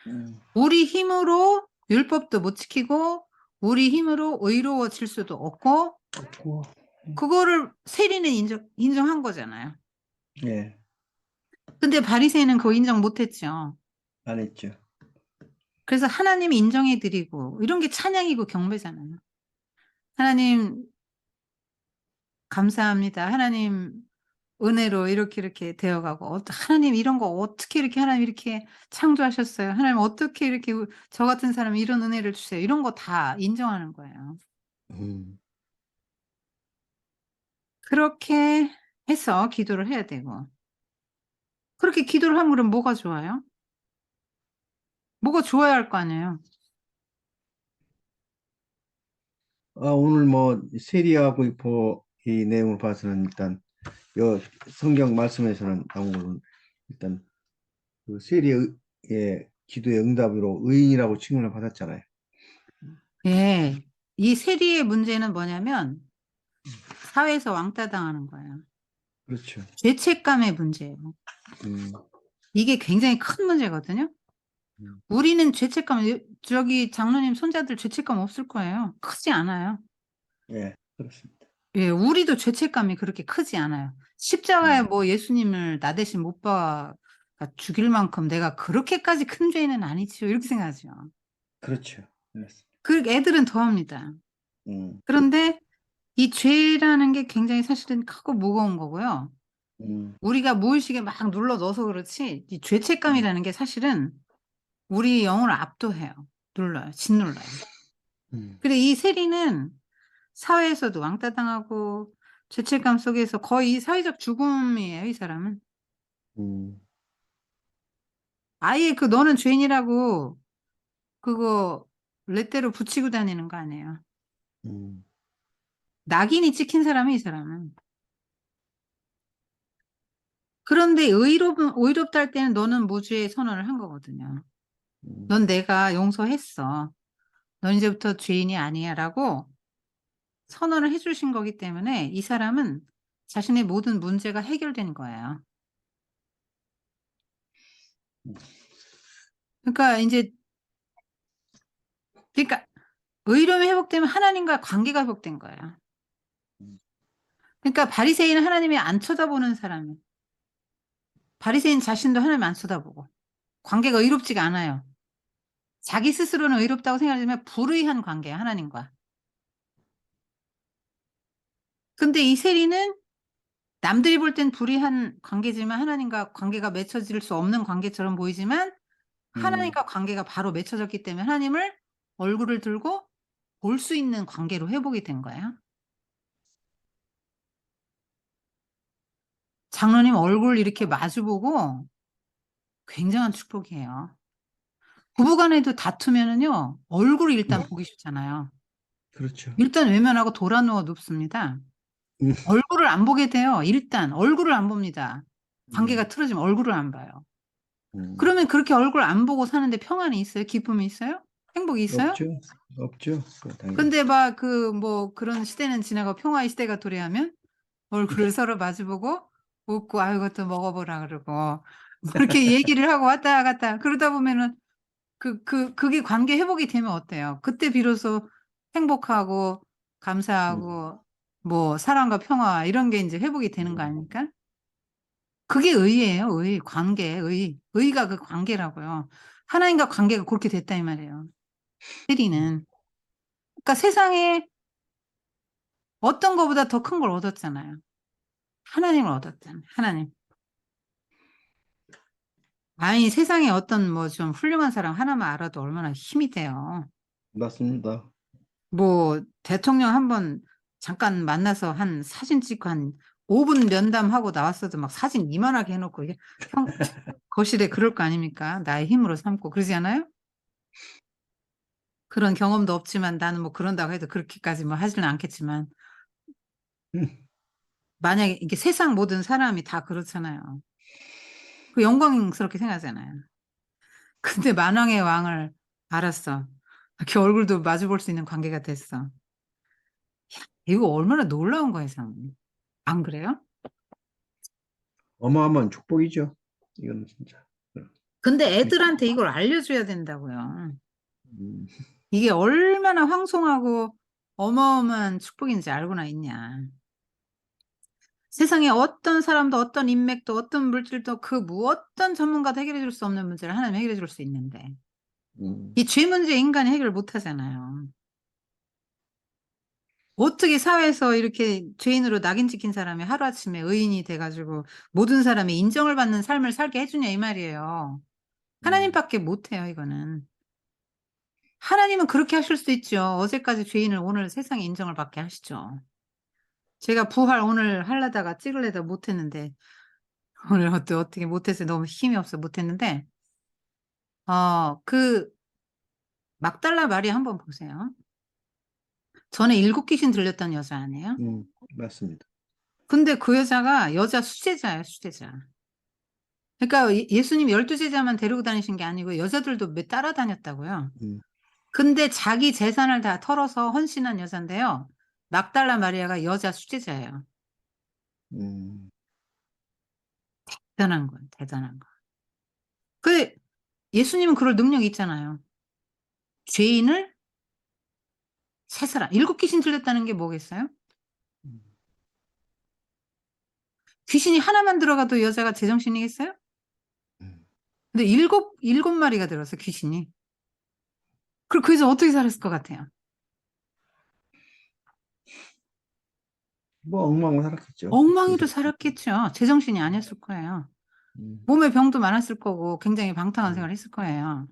S2: 음,
S1: 우리 힘으로 율법도 못 지키고 우리 힘으로 의로워질 수도 없고
S2: 좋고,
S1: 그거를 세리는 인정한 거잖아요.
S2: 예,
S1: 근데 바리새인은 그거 인정 못 했죠.
S2: 안 했죠.
S1: 그래서 하나님이 인정해 드리고 이런 게 찬양이고 경배잖아요. 하나님 감사합니다. 하나님 은혜로 이렇게 되어가고 하나님 이런 거 어떻게 이렇게 하나님 이렇게 창조하셨어요. 하나님 어떻게 이렇게 저 같은 사람이 이런 은혜를 주세요. 이런 거 다 인정하는 거예요.
S2: 음,
S1: 그렇게 해서 기도를 해야 되고 그렇게 기도를 하면 그럼 뭐가 좋아요? 뭐가 좋아야 할 거 아니에요.
S2: 오늘 뭐 세리하고 이 내용을 봐서는 일단 요 성경 말씀에서는 나온 거는 일단 그 세리의 기도의 응답으로 의인이라고 칭을 받았잖아요.
S1: 예. 이 세리의 문제는 뭐냐면 사회에서 왕따 당하는 거예요.
S2: 그렇죠.
S1: 죄책감의 문제예요.
S2: 음,
S1: 이게 굉장히 큰 문제거든요.
S2: 음,
S1: 우리는 죄책감, 저기 장로님 손자들 죄책감 없을 거예요. 크지 않아요.
S2: 예, 그렇습니다.
S1: 예, 우리도 죄책감이 그렇게 크지 않아요. 십자가에
S2: 음,
S1: 뭐 예수님을 나 대신 못 박아 죽일 만큼 내가 그렇게까지 큰 죄는 아니지요. 이렇게 생각하죠.
S2: 그렇죠. 그렇습니다.
S1: 그 애들은 더합니다.
S2: 음,
S1: 그런데 이 죄라는 게 굉장히 사실은 크고 무거운 거고요.
S2: 음,
S1: 우리가 무의식에 막 눌러 넣어서 그렇지, 이
S2: 음,
S1: 죄책감이라는 게 사실은 우리 영혼을 압도해요. 눌러요. 짓눌러요.
S2: 음,
S1: 그래, 이 세리는 사회에서도 왕따 당하고 죄책감 속에서 거의 사회적 죽음이에요, 이 사람은.
S2: 음,
S1: 아예 그 너는 죄인이라고 그거 레대로 붙이고 다니는 거 아니에요.
S2: 음,
S1: 낙인이 찍힌 사람이 이 사람은. 그런데 의롭다 할 때는 너는 무죄의 선언을 한 거거든요.
S2: 음,
S1: 넌 내가 용서했어. 넌 이제부터 죄인이 아니야 라고 선언을 해주신 거기 때문에 이 사람은 자신의 모든 문제가 해결된 거예요. 그러니까 이제, 그러니까 의로움이 회복되면 하나님과 관계가 회복된 거예요. 그러니까 바리새인은 하나님이 안 쳐다보는 사람이에요. 바리새인 자신도 하나님 안 쳐다보고 관계가 의롭지가 않아요. 자기 스스로는 의롭다고 생각하지만 불의한 관계야, 하나님과. 근데 이 세리는 남들이 볼 땐 불의한 관계지만 하나님과 관계가 맺혀질 수 없는 관계처럼 보이지만
S2: 음,
S1: 하나님과 관계가 바로 맺혀졌기 때문에 하나님을 얼굴을 들고 볼 수 있는 관계로 회복이 된 거예요. 장로님 얼굴 이렇게 마주보고 굉장한 축복이에요. 부부간에도 다투면은요, 얼굴을 일단 보기 쉽잖아요.
S2: 그렇죠.
S1: 일단 외면하고 돌아 누워 눕습니다.
S2: 음,
S1: 얼굴을 안 보게 돼요. 일단 얼굴을 안 봅니다. 관계가
S2: 음,
S1: 틀어지면 얼굴을 안 봐요.
S2: 음.
S1: 그러면 그렇게 얼굴 안 보고 사는데 평안이 있어요? 기쁨이 있어요? 행복이 있어요?
S2: 없죠. 없죠. 당연히.
S1: 근데 막 그 뭐 그런 시대는 지나고 평화의 시대가 도래하면 얼굴을 서로 마주보고 웃고 아유 이것도 먹어보라 그러고 뭐 이렇게 얘기를 하고 왔다 갔다 그러다 보면은 그게 관계 회복이 되면 어때요? 그때 비로소 행복하고
S2: 음,
S1: 감사하고 뭐 사랑과 평화 이런 게 이제 회복이 되는 거
S2: 음,
S1: 아닙니까? 그게 의예요, 의. 관계, 의. 의가 그 관계라고요. 하나님과 관계가 그렇게 됐다 이 말이에요. 세리는. 그러니까 세상에 어떤 거보다 더 큰 걸 얻었잖아요. 하나님을 얻었잖아요. 하나님. 아니, 세상에 어떤 뭐 좀 훌륭한 사람 하나만 알아도 얼마나 힘이 돼요.
S2: 맞습니다.
S1: 뭐 대통령 한번 잠깐 만나서 한 사진 찍고 한 5분 면담하고 나왔어도 막 사진 이만하게 해놓고 이게 거실에 그럴 거 아닙니까? 나의 힘으로 삼고 그러지 않아요? 그런 경험도 없지만 나는 뭐 그런다고 해도 그렇게까지 뭐 하지는 않겠지만
S2: 음,
S1: 만약에 이게 세상 모든 사람이 다 그렇잖아요. 그 영광스럽게 생각하잖아요. 근데 만왕의 왕을 알았어. 그 얼굴도 마주 볼 수 있는 관계가 됐어. 이거 얼마나 놀라운 거예요, 참. 안 그래요?
S2: 어마어마한 축복이죠. 이건 진짜.
S1: 근데 애들한테 이걸 알려줘야 된다고요.
S2: 음,
S1: 이게 얼마나 황송하고 어마어마한 축복인지 알고나 있냐. 세상에 어떤 사람도 어떤 인맥도 어떤 물질도 그 무엇떤 전문가도 해결해 줄 수 없는 문제를 하나님 해결해 줄 수 있는데
S2: 음,
S1: 이 죄 문제 인간이 해결 못 하잖아요. 어떻게 사회에서 이렇게 죄인으로 낙인 찍힌 사람이 하루아침에 의인이 돼가지고 모든 사람이 인정을 받는 삶을 살게 해주냐 이 말이에요.
S2: 음,
S1: 하나님밖에 못해요, 이거는. 하나님은 그렇게 하실 수 있죠. 어제까지 죄인을 오늘 세상에 인정을 받게 하시죠. 제가 부활 오늘 하려다가 찍으려다 못했는데 오늘 어떻게 못했어요. 너무 힘이 없어 못했는데 그 막달라 마리 한번 보세요. 전에 7귀신 들렸던 여자 아니에요?
S2: 음, 맞습니다.
S1: 근데 그 여자가 여자 수제자예요, 수제자. 그러니까 예수님 12제자만 데리고 다니신 게 아니고 여자들도 몇 따라다녔다고요.
S2: 음,
S1: 근데 자기 재산을 다 털어서 헌신한 여잔데요. 막달라 마리아가 여자 수제자예요.
S2: 음,
S1: 대단한 거예요, 대단한 거. 그 예수님은 그럴 능력이 있잖아요. 죄인을 세사라. 7귀신 들렸다는 게 뭐겠어요?
S2: 음,
S1: 귀신이 하나만 들어가도 여자가 제정신이겠어요?
S2: 음.
S1: 근데 일곱 마리가 들어서 귀신이. 그럼 그 여자 어떻게 살았을 것 같아요?
S2: 뭐 엉망으로 살았겠죠. 그
S1: 엉망이로
S2: 인생.
S1: 살았겠죠. 제정신이 아니었을 거예요.
S2: 음,
S1: 몸에 병도 많았을 거고 굉장히 방탕한
S2: 음,
S1: 생활을 했을 거예요.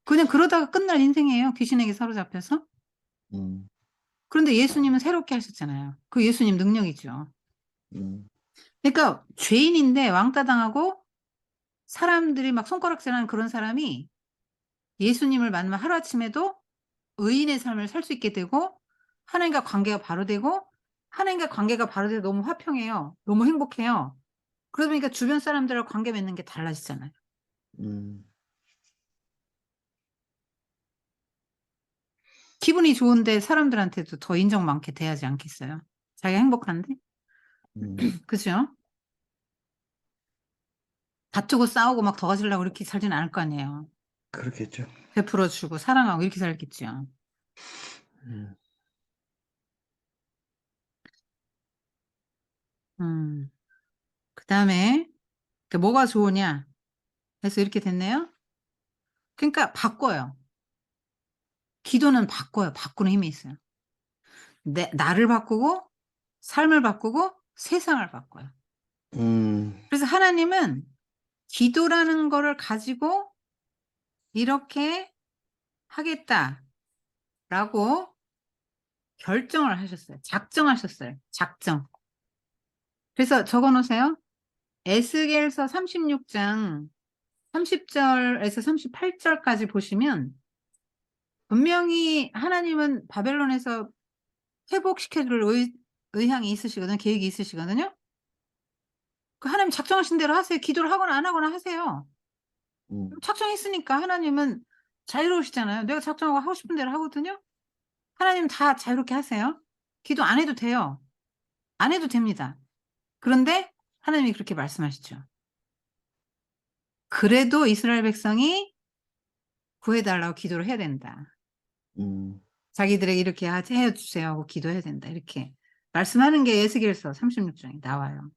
S1: 그냥 그러다가 끝날 인생이에요. 귀신에게 사로잡혀서.
S2: 음,
S1: 그런데 예수님은 새롭게 하셨잖아요. 그 예수님 능력이죠.
S2: 음,
S1: 그러니까 죄인인데 왕따 당하고 사람들이 막 손가락질하는 그런 사람이 예수님을 만나면 하루아침에도 의인의 삶을 살 수 있게 되고 하나님과 관계가 바로 되고 하나님과 관계가 바로 돼서 너무 화평해요. 너무 행복해요. 그러다 보니까 주변 사람들과 관계 맺는 게 달라지잖아요.
S2: 음,
S1: 기분이 좋은데 사람들한테도 더 인정 많게 대하지 않겠어요? 자기가 행복한데?
S2: 음.
S1: 그죠? 다투고 싸우고 막 더 가지려고 이렇게 살지는 않을 거 아니에요.
S2: 그렇겠죠.
S1: 베풀어 주고 사랑하고 이렇게 살겠죠.
S2: 음,
S1: 음. 그다음에 뭐가 좋으냐? 해서 이렇게 됐네요. 그러니까 바꿔요. 기도는 바꿔요. 바꾸는 힘이 있어요. 나를 바꾸고 삶을 바꾸고 세상을 바꿔요.
S2: 음,
S1: 그래서 하나님은 기도라는 거를 가지고 이렇게 하겠다라고 결정을 하셨어요. 작정하셨어요. 작정. 그래서 적어 놓으세요. 에스겔서 36장 30절에서 38절까지 보시면 분명히 하나님은 바벨론에서 회복시켜 줄 의향이 있으시거든요. 계획이 있으시거든요. 그 하나님 작정하신 대로 하세요. 기도를 하거나 안 하거나 하세요.
S2: 음,
S1: 작정했으니까 하나님은 자유로우시잖아요. 내가 작정하고 하고 싶은 대로 하거든요. 하나님 다 자유롭게 하세요. 기도 안 해도 돼요. 안 해도 됩니다. 그런데 하나님이 그렇게 말씀하시죠. 그래도 이스라엘 백성이 구해달라고 기도를 해야 된다.
S2: 음,
S1: 자기들에게 이렇게 해주세요 하고 기도해야 된다. 이렇게 말씀하는 게 에스겔서 36장에 나와요.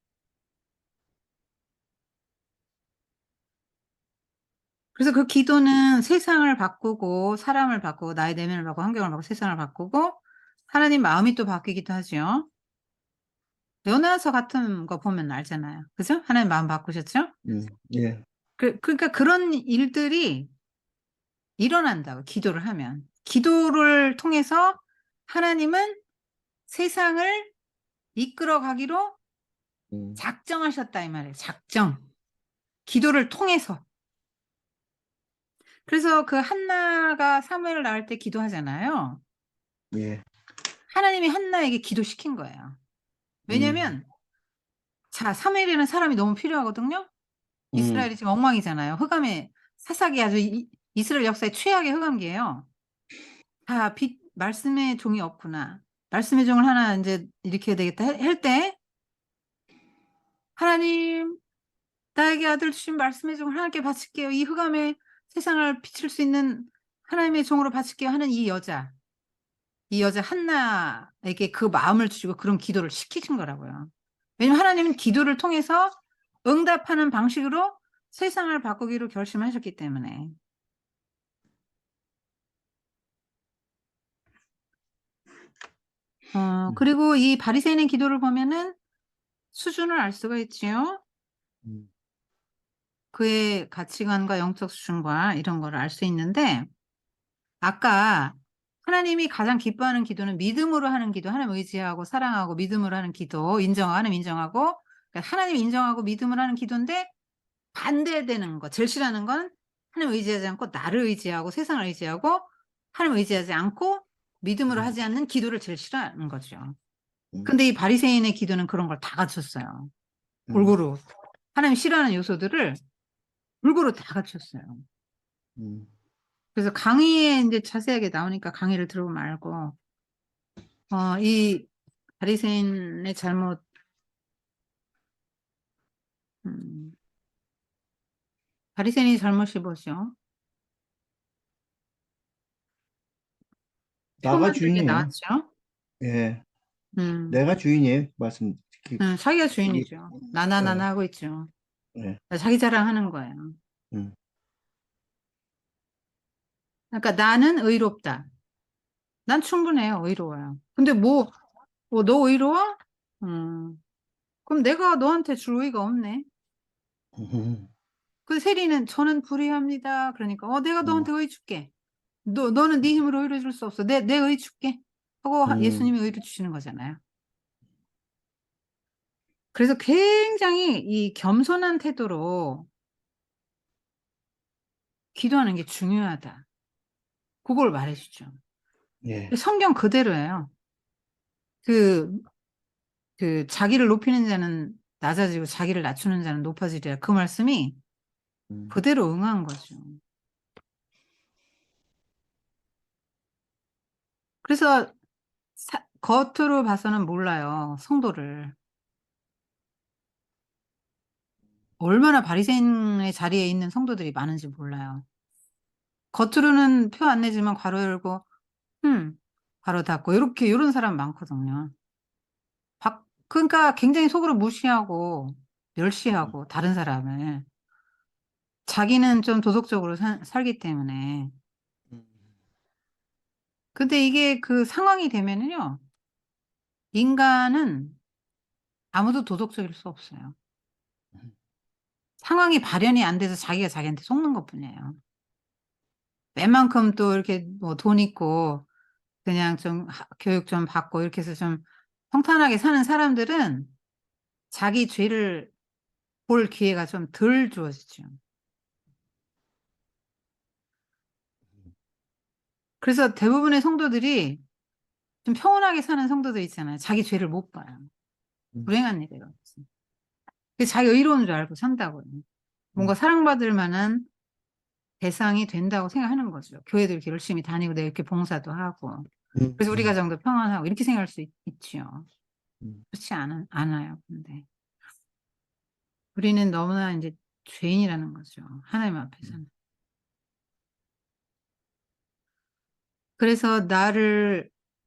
S1: 그래서 그 기도는 세상을 바꾸고 사람을 바꾸고 나의 내면을 바꾸고 환경을 바꾸고 세상을 바꾸고 하나님 마음이 또 바뀌기도 하죠. 연애서 같은 거 보면 알잖아요. 그죠? 하나님 마음 바꾸셨죠?
S2: 예,
S1: 그러니까 그런 일들이 일어난다고 기도를 하면. 기도를 통해서 하나님은 세상을 이끌어 가기로
S2: 음,
S1: 작정하셨다 이 말이에요. 작정. 기도를 통해서. 그래서 그 한나가 사무엘을 낳을 때 기도하잖아요.
S2: 예,
S1: 하나님이 한나에게 기도시킨 거예요.
S2: 음,
S1: 왜냐면 자, 사무엘이라는 사람이 너무 필요하거든요.
S2: 음,
S1: 이스라엘이 지금 엉망이잖아요. 흑암의 사사기 아주 이스라엘 역사의 최악의 흑암기예요. 다 말씀의 종이 없구나. 말씀의 종을 하나 이제 일으켜야 되겠다 할 때 하나님 나에게 아들 주신 말씀의 종을 하나님께 바칠게요. 이 흑암의 세상을 비칠 수 있는 하나님의 종으로 바칠게요 하는 이 여자 한나에게 그 마음을 주시고 그런 기도를 시키신 거라고요. 왜냐면 하나님은 기도를 통해서 응답하는 방식으로 세상을 바꾸기로 결심하셨기 때문에.
S2: 음,
S1: 그리고 이 바리새인의 기도를 보면은 수준을 알 수가 있지요.
S2: 음,
S1: 그의 가치관과 영적 수준과 이런 거를 알 수 있는데 아까 하나님이 가장 기뻐하는 기도는 믿음으로 하는 기도, 하나님 의지하고 사랑하고 믿음으로 하는 기도, 하나님 인정하고 그러니까 하나님 인정하고 믿음으로 하는 기도인데 반대되는 거, 제일 싫어하는 건 하나님 의지하지 않고 나를 의지하고 세상을 의지하고 하나님 의지하지 않고 믿음으로
S2: 음,
S1: 하지 않는 기도를 제일 싫어하는 거죠.
S2: 음,
S1: 근데 이 바리새인의 기도는 그런 걸 다 갖췄어요.
S2: 음,
S1: 골고루. 하나님 싫어하는 요소들을 골고루 다 갖췄어요.
S2: 음.
S1: 그래서 강의에 이제 자세하게 나오니까 강의를 들어보면 알고, 이 바리새인의 잘못, 음, 바리새인의 잘못이 뭐죠? 처음
S2: 나가
S1: 만들기에
S2: 주인이에요.
S1: 나왔죠?
S2: 예,
S1: 음,
S2: 내가 주인이에요.
S1: 자기가
S2: 이게,
S1: 주인이죠. 나나나나
S2: 예,
S1: 하고 있죠.
S2: 예,
S1: 자기 자랑하는 거예요.
S2: 음,
S1: 그러니까 나는 의롭다. 난 충분해요. 의로워요. 근데 너 의로워? 음. 그럼 내가 너한테 줄 의의가 없네.
S2: 음,
S1: 그 세리는 저는 불의합니다. 그러니까 내가
S2: 음,
S1: 너한테 의의 줄게. 너는 네 힘으로 의를 줄 수 없어. 내 의의 줄게. 하고
S2: 음,
S1: 예수님이 의를 주시는 거잖아요. 그래서 굉장히 이 겸손한 태도로 기도하는 게 중요하다. 그걸 말해주죠.
S2: 예,
S1: 성경 그대로예요. 그, 자기를 높이는 자는 낮아지고 자기를 낮추는 자는 높아지리라. 그 말씀이
S2: 음,
S1: 그대로 응한 거죠. 그래서 겉으로 봐서는 몰라요. 성도를. 얼마나 바리새인의 자리에 있는 성도들이 많은지 몰라요. 겉으로는 표 안 내지만 괄호 열고, 괄호 닫고, 요런 사람 많거든요. 그러니까 굉장히 속으로 무시하고,
S2: 음,
S1: 멸시하고, 다른 사람을. 자기는 좀 도덕적으로 살기 때문에.
S2: 음,
S1: 근데 이게 그 상황이 되면은요, 인간은 아무도 도덕적일 수 없어요. 상황이 발현이 안 돼서 자기가 자기한테 속는 것뿐이에요. 웬만큼 또 이렇게 뭐 돈 있고, 그냥 좀 교육 좀 받고 이렇게 해서 좀 평탄하게 사는 사람들은 자기 죄를 볼 기회가 좀 덜 주어지죠. 그래서 대부분의 성도들이 좀 평온하게 사는 성도들 있잖아요. 자기 죄를 못 봐요.
S2: 음,
S1: 불행한 일이에요. 그래서 자기 의로운 줄 알고 산다고요. 뭔가
S2: 음,
S1: 사랑받을 만한 대상이 된다고 생각하는 거죠. 교회도 이렇게 열심히 다니고 내가 이렇게 봉사도 하고. 그래서 우리
S2: 음,
S1: 가정도 평안하고 이렇게 생각할 수 있지요.
S2: 음,
S1: 그렇지 않아요. 근데 우리는 너무나 이제 죄인이라는 거죠. 하나님 앞에서는. 그래서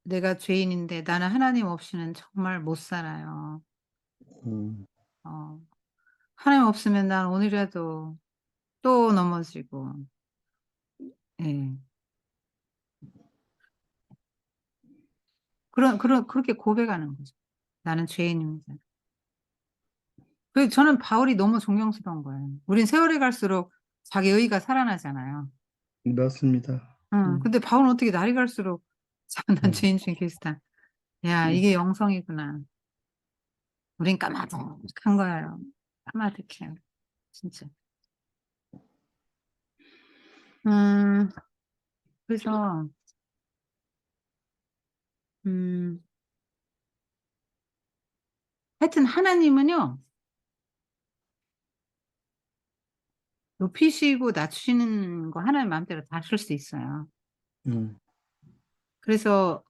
S1: 내가 죄인인데 나는 하나님 없이는 정말 못 살아요.
S2: 음,
S1: 어, 하나님 없으면 난 오늘이라도 또 넘어지고, 예. 그렇게 고백하는 거죠. 나는 죄인입니다. 그래서 저는 바울이 너무 존경스러운 거예요. 우린 세월이 갈수록 자기 의의가 살아나잖아요.
S2: 맞습니다.
S1: 근데 바울은 어떻게 날이 갈수록 난
S2: 음,
S1: 죄인 중에 그리스도다. 야,
S2: 음,
S1: 이게 영성이구나. 우린 까마득한 거예요. 까마득해요. 진짜. 음, 그래서, 음, 하여튼 하나님은요, 높이시고 낮추시는 거 하나님 마음대로 다 하실 수 있어요.
S2: 음,
S1: 그래서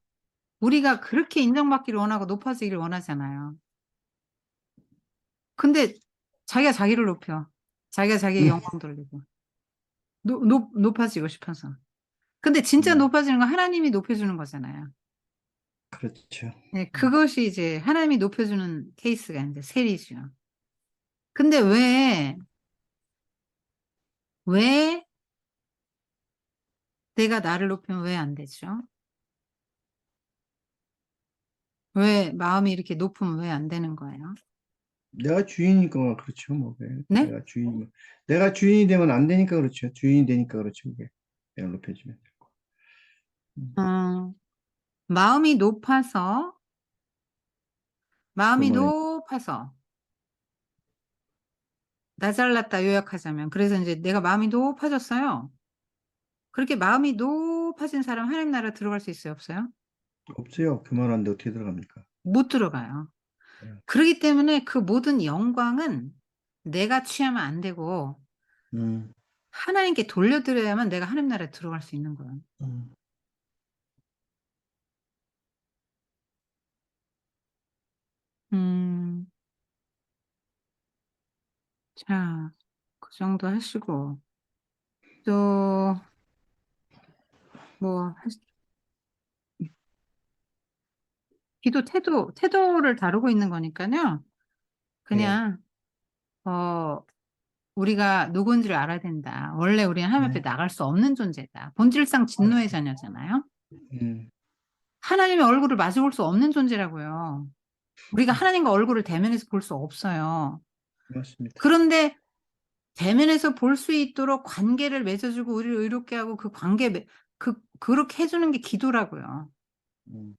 S1: 우리가 그렇게 인정받기를 원하고 높아지기를 원하잖아요. 근데 자기가 자기를 높여. 자기가 자기의
S2: 음,
S1: 영광 돌리고. 높아지고 싶어서. 근데 진짜
S2: 음,
S1: 높아지는 건 하나님이 높여주는 거잖아요.
S2: 그렇죠.
S1: 네, 그것이 이제 하나님이 높여주는 케이스가 이제 셀이죠. 근데 왜 내가 나를 높이면 왜 안 되죠? 왜 마음이 이렇게 높으면 왜 안 되는 거예요?
S2: 내가 주인이니까 그렇죠. 뭐,
S1: 네?
S2: 내가 주인이 되면 안 되니까 그렇죠. 주인이 되니까 그렇죠. 그게 내가 높여주면. 음,
S1: 어, 마음이 높아서, 마음이
S2: 그러면
S1: 높아서, 나 잘났다 요약하자면. 그래서 이제 내가 마음이 높아졌어요. 그렇게 마음이 높아진 사람 하나님 나라 들어갈 수 있어요? 없어요?
S2: 없어요. 그만한데 어떻게 들어갑니까?
S1: 못 들어가요.
S2: 예.
S1: 그렇기 때문에 그 모든 영광은 내가 취하면 안 되고
S2: 음,
S1: 하나님께 돌려드려야만 내가 하나님 나라에 들어갈 수 있는 거예요.
S2: 음,
S1: 음, 자, 그 정도 하시고 또 뭐 기도 태도를 다루고 있는 거니까요.
S2: 예,
S1: 그냥 우리가 누군지를 알아야 된다. 원래 우리는 하나님 앞에
S2: 네,
S1: 나갈 수 없는 존재다. 본질상 진노의
S2: 맞습니다.
S1: 자녀잖아요.
S2: 음,
S1: 하나님의 얼굴을 마주볼 수 없는 존재라고요. 우리가 하나님과 얼굴을 대면해서 볼 수 없어요.
S2: 맞습니다.
S1: 그런데 대면해서 볼 수 있도록 관계를 맺어주고 우리를 의롭게 하고 그 그렇게 해주는 게 기도라고요.
S2: 음,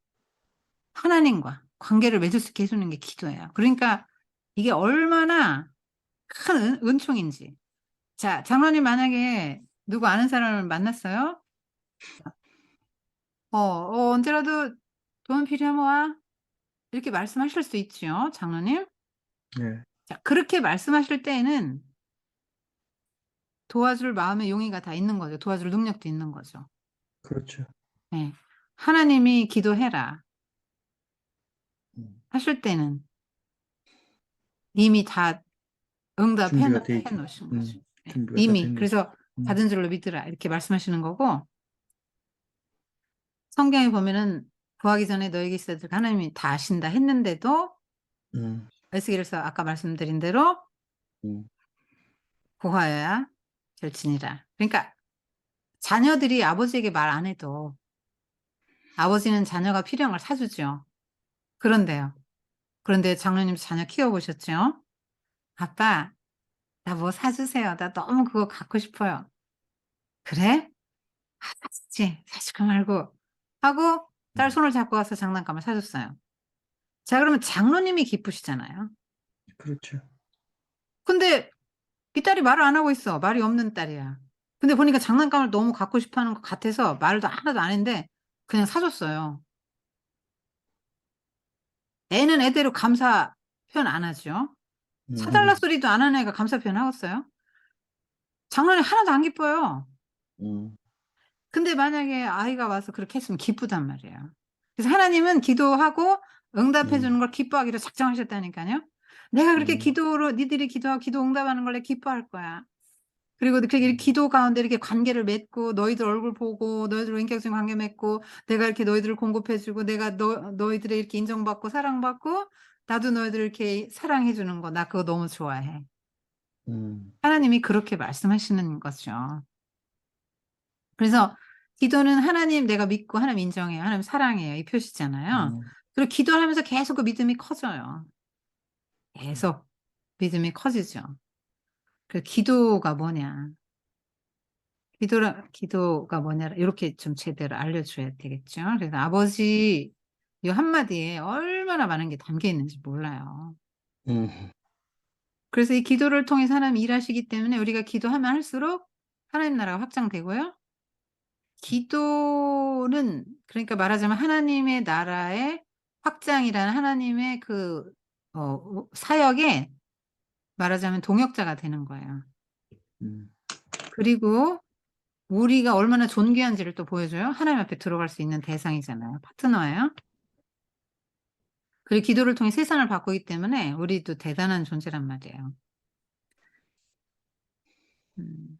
S1: 하나님과 관계를 맺을 수 있게 해주는 게 기도예요. 그러니까 이게 얼마나 큰 은총인지. 자, 장로님 만약에 누구 아는 사람을 만났어요? 언제라도 돈 필요하면 와. 이렇게 말씀하실 수 있지요, 장로님.
S2: 네,
S1: 자, 그렇게 말씀하실 때에는 도와줄 마음의 용의가 다 있는 거죠. 도와줄 능력도 있는 거죠.
S2: 그렇죠.
S1: 네. 하나님이 기도해라
S2: 음,
S1: 하실 때는 이미 다 응답해
S2: 준비가 돼 있죠.
S1: 놓으신 거죠. 네.
S2: 준비가 다
S1: 이미.
S2: 된 거죠.
S1: 그래서 받은 줄로 믿으라. 이렇게 말씀하시는 거고, 성경에 보면은 구하기 전에 너에게 있어야 될 하나님이 다 아신다 했는데도
S2: 음,
S1: 에스겔에서 아까 말씀드린 대로
S2: 음,
S1: 구하여야 될지니라. 그러니까 자녀들이 아버지에게 말 안 해도 아버지는 자녀가 필요한 걸 사주죠. 그런데요. 그런데 장로님 자녀 키워보셨죠? 아빠, 나 뭐 사주세요. 나 너무 그거 갖고 싶어요. 그래? 아, 사주지. 사주지 말고. 하고 딸
S2: 음,
S1: 손을 잡고 와서 장난감을 사줬어요. 자, 그러면 장로님이 기쁘시잖아요.
S2: 그렇죠.
S1: 근데 이 딸이 말을 안 하고 있어. 말이 없는 딸이야. 근데 보니까 장난감을 너무 갖고 싶어 하는 것 같아서 말도 하나도 안 했는데 그냥 사줬어요. 애는 애대로 감사 표현 안 하죠. 사달라
S2: 음,
S1: 소리도 안 하는 애가 감사 표현 하겠어요? 장로님 하나도 안 기뻐요.
S2: 음,
S1: 근데 만약에 아이가 와서 그렇게 했으면 기쁘단 말이에요. 그래서 하나님은 기도하고 응답해 주는
S2: 음,
S1: 걸 기뻐하기로 작정하셨다니까요. 내가 그렇게
S2: 음,
S1: 기도로 니들이 기도하고 기도 응답하는 걸 내가 기뻐할 거야. 그리고 그렇게
S2: 음,
S1: 기도 가운데 이렇게 관계를 맺고 너희들 얼굴 보고 너희들 인격적인 관계 맺고 내가 이렇게 너희들을 공급해주고 내가 너희들의 이렇게 인정받고 사랑받고 나도 너희들 이렇게 사랑해 주는 거 나 그거 너무 좋아해.
S2: 음,
S1: 하나님이 그렇게 말씀하시는 거죠. 그래서 기도는 하나님 내가 믿고 하나님 인정해요. 하나님 사랑해요. 이 표시잖아요.
S2: 음,
S1: 그리고 기도를 하면서 계속 그 믿음이 커져요. 계속 믿음이 커지죠. 그 기도가 뭐냐. 기도가 뭐냐. 이렇게 좀 제대로 알려줘야 되겠죠. 그래서 아버지 이 한마디에 얼마나 많은 게 담겨 있는지 몰라요.
S2: 음,
S1: 그래서 이 기도를 통해서 하나님 일하시기 때문에 우리가 기도하면 할수록 하나님 나라가 확장되고요. 기도는 그러니까 말하자면 하나님의 나라의 확장이라는 하나님의 사역에 말하자면 동역자가 되는 거예요.
S2: 음,
S1: 그리고 우리가 얼마나 존귀한지를 또 보여줘요. 하나님 앞에 들어갈 수 있는 대상이잖아요. 파트너예요. 그리고 기도를 통해 세상을 바꾸기 때문에 우리도 대단한 존재란 말이에요. 음,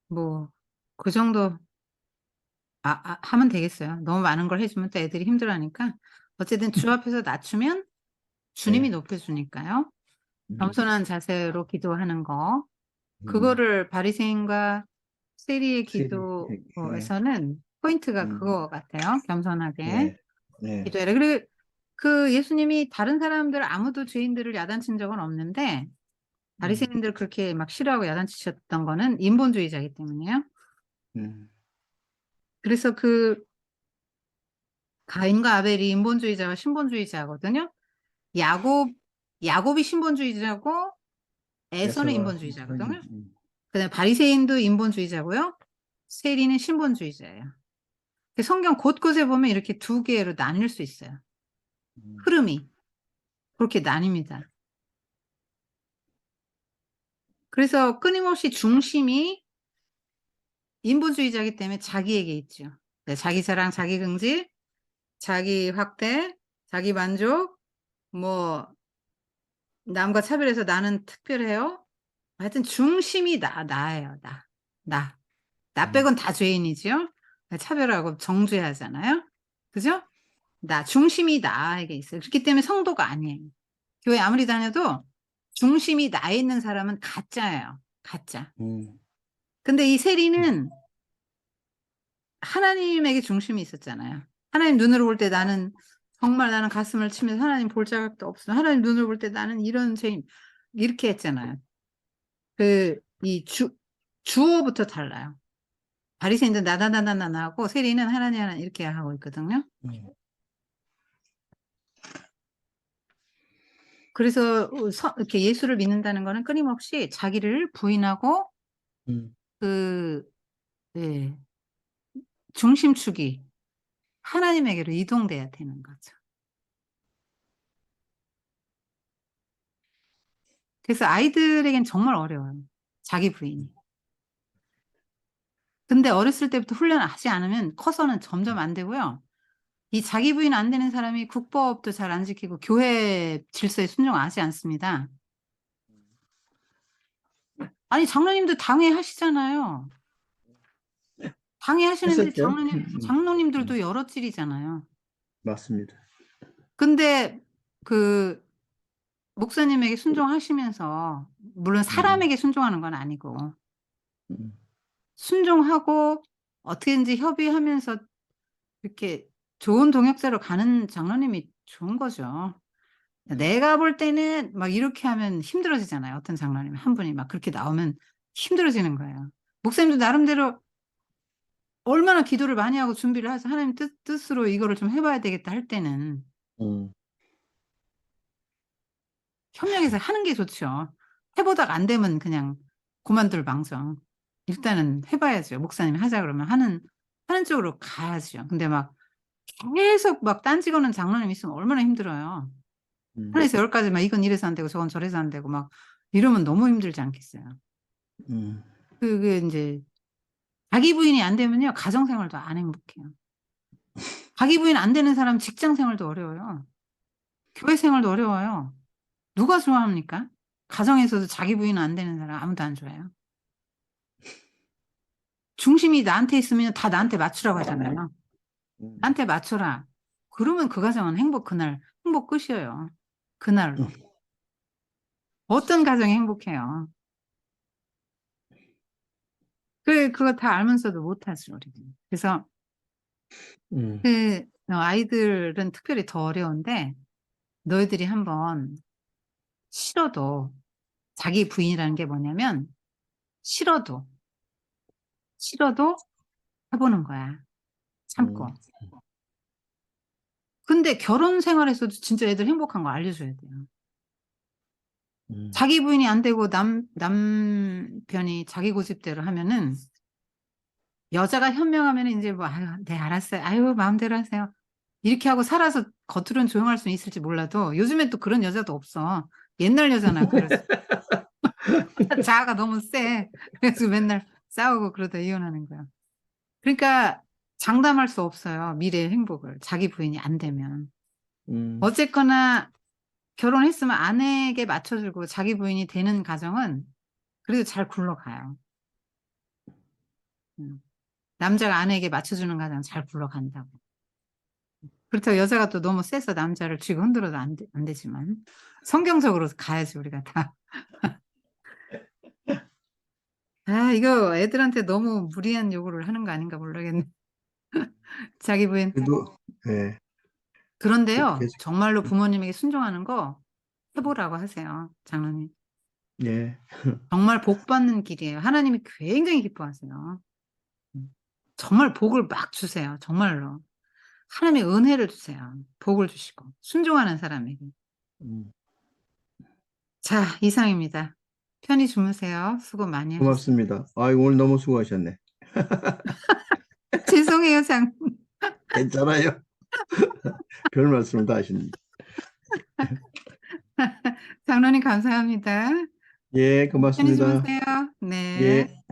S1: 뭐, 그 정도 하면 되겠어요. 너무 많은 걸 해주면 또 애들이 힘들어하니까. 어쨌든 주 앞에서 낮추면 주님이
S2: 네,
S1: 높여주니까요.
S2: 음,
S1: 겸손한 자세로 기도하는 거.
S2: 음,
S1: 그거를 바리새인과 세리의
S2: 세리, 예,
S1: 기도에서는 포인트가
S2: 음,
S1: 그거 같아요. 겸손하게
S2: 네, 네,
S1: 기도해라. 그리고 그 예수님이 다른 사람들 아무도 죄인들을 야단친 적은 없는데
S2: 음,
S1: 바리새인들 그렇게 막 싫어하고 야단치셨던 거는 인본주의자이기 때문이에요.
S2: 음,
S1: 그래서 그 가인과 아벨이 인본주의자와 신본주의자거든요. 야곱 야곱이 신본주의자고 에서는
S2: 에서가,
S1: 인본주의자거든요. 그다음에 바리새인도 인본주의자고요. 세리는 신본주의자예요. 성경 곳곳에 보면 이렇게 두 개로 나뉠 수 있어요.
S2: 음,
S1: 흐름이 그렇게 나뉩니다. 그래서 끊임없이 중심이 인본주의자이기 때문에 자기에게 있죠. 네, 자기 자랑, 자기 긍지, 자기 확대, 자기 만족, 뭐 남과 차별해서 나는 특별해요. 하여튼 중심이 나예요. 나. 나
S2: 음,
S1: 빼곤 다 죄인이지요. 차별하고 정죄하잖아요. 그죠? 중심이 나에게 있어요. 그렇기 때문에 성도가 아니에요. 교회 아무리 다녀도 중심이 나에 있는 사람은 가짜예요. 가짜.
S2: 음,
S1: 근데 이 세리는 하나님에게 중심이 있었잖아요. 하나님 눈으로 볼 때 나는 정말 나는 가슴을 치면서 하나님 볼 자격도 없어. 하나님 눈으로 볼 때 나는 이런 죄인 이렇게 했잖아요. 이 주어부터 달라요. 바리새인들 나다나다나 하고 세리는 하나님 하나님 이렇게 하고 있거든요. 그래서 이렇게 예수를 믿는다는 거는 끊임없이 자기를 부인하고
S2: 음,
S1: 네, 중심축이 하나님에게로 이동돼야 되는 거죠. 그래서 아이들에겐 정말 어려워요. 자기 부인이. 근데 어렸을 때부터 훈련하지 않으면 커서는 점점 안 되고요. 이 자기 부인 안 되는 사람이 국법도 잘 안 지키고 교회 질서에 순종하지 않습니다. 아니 장로님도 당회하시잖아요. 당회하시는데
S2: 했었죠.
S1: 장로님들도 여러 찔이잖아요.
S2: 맞습니다.
S1: 근데 그 목사님에게 순종하시면서 물론 사람에게 순종하는 건 아니고
S2: 음,
S1: 순종하고 어떻게든지 협의하면서 이렇게 좋은 동역자로 가는 장로님이 좋은 거죠. 내가 볼 때는 막 이렇게 하면 힘들어지잖아요. 어떤 장로님 한 분이 막 그렇게 나오면 힘들어지는 거예요. 목사님도 나름대로 얼마나 기도를 많이 하고 준비를 해서 하나님 뜻으로 이거를 좀 해봐야 되겠다 할 때는
S2: 음,
S1: 협력해서 하는 게 좋죠. 해보다가 안 되면 그냥 그만둘 망정. 일단은 해봐야죠. 목사님이 하자 그러면 하는 쪽으로 가야죠. 근데 막 계속 막 딴지 거는 장로님 있으면 얼마나 힘들어요.
S2: 음,
S1: 하나에서 열까지 막 이건 이래서 안 되고 저건 저래서 안 되고 막 이러면 너무 힘들지 않겠어요.
S2: 음,
S1: 그게 이제 자기 부인이 안 되면요. 가정생활도 안 행복해요. 자기 부인 안 되는 사람 직장 생활도 어려워요. 교회 생활도 어려워요. 누가 좋아합니까? 가정에서도 자기 부인 안 되는 사람 아무도 안 좋아해요. 중심이 나한테 있으면 다 나한테 맞추라고 하잖아요. 나한테 맞춰라. 그러면 그 가정은 그날 행복 끝이에요. 그날로. 어떤 가정이 행복해요. 그거 다 알면서도 못하죠, 우리는. 그래서
S2: 음,
S1: 아이들은 특별히 더 어려운데 너희들이 한번 싫어도 자기 부인이라는 게 뭐냐면 싫어도 해보는 거야. 참고.
S2: 음,
S1: 근데 결혼 생활에서도 진짜 애들 행복한 거 알려줘야 돼요.
S2: 음,
S1: 자기 부인이 안 되고 남편이 자기 고집대로 하면은 여자가 현명하면 이제 뭐 아유 네 알았어요. 아유 마음대로 하세요. 이렇게 하고 살아서 겉으로는 조용할 수는 있을지 몰라도 요즘엔 또 그런 여자도 없어. 옛날 여자나 그랬어. 자아가 너무 세. 그래서 맨날 싸우고 그러다 이혼하는 거야. 그러니까 장담할 수 없어요. 미래의 행복을. 자기 부인이 안 되면.
S2: 음,
S1: 어쨌거나 결혼했으면 아내에게 맞춰주고 자기 부인이 되는 가정은 그래도 잘 굴러가요. 남자가 아내에게 맞춰주는 가정은 잘 굴러간다고. 그렇다고 여자가 또 너무 세서 남자를 쥐고 흔들어도 안 되지만 성경적으로 가야지 우리가 다. 아 이거 애들한테 너무 무리한 요구를 하는 거 아닌가 모르겠네. 자기 부인.
S2: 그래도, 예,
S1: 그런데요.
S2: 계속,
S1: 정말로 부모님에게 순종하는 거 해보라고 하세요. 장로님.
S2: 예,
S1: 정말 복 받는 길이에요. 하나님이 굉장히 기뻐하세요. 정말 복을 막 주세요. 정말로. 하나님의 은혜를 주세요. 복을 주시고 순종하는 사람에게.
S2: 음,
S1: 자, 이상입니다. 편히 주무세요. 수고 많이 하셨습니다.
S2: 고맙습니다. 오늘 너무 수고하셨네.
S1: 죄송해요,
S2: 괜찮아요. 별 말씀을 다 하시는데.
S1: 장로님 감사합니다.
S2: 예,
S1: 편히
S2: 고맙습니다.
S1: 주무세요.
S2: 예.
S1: 네.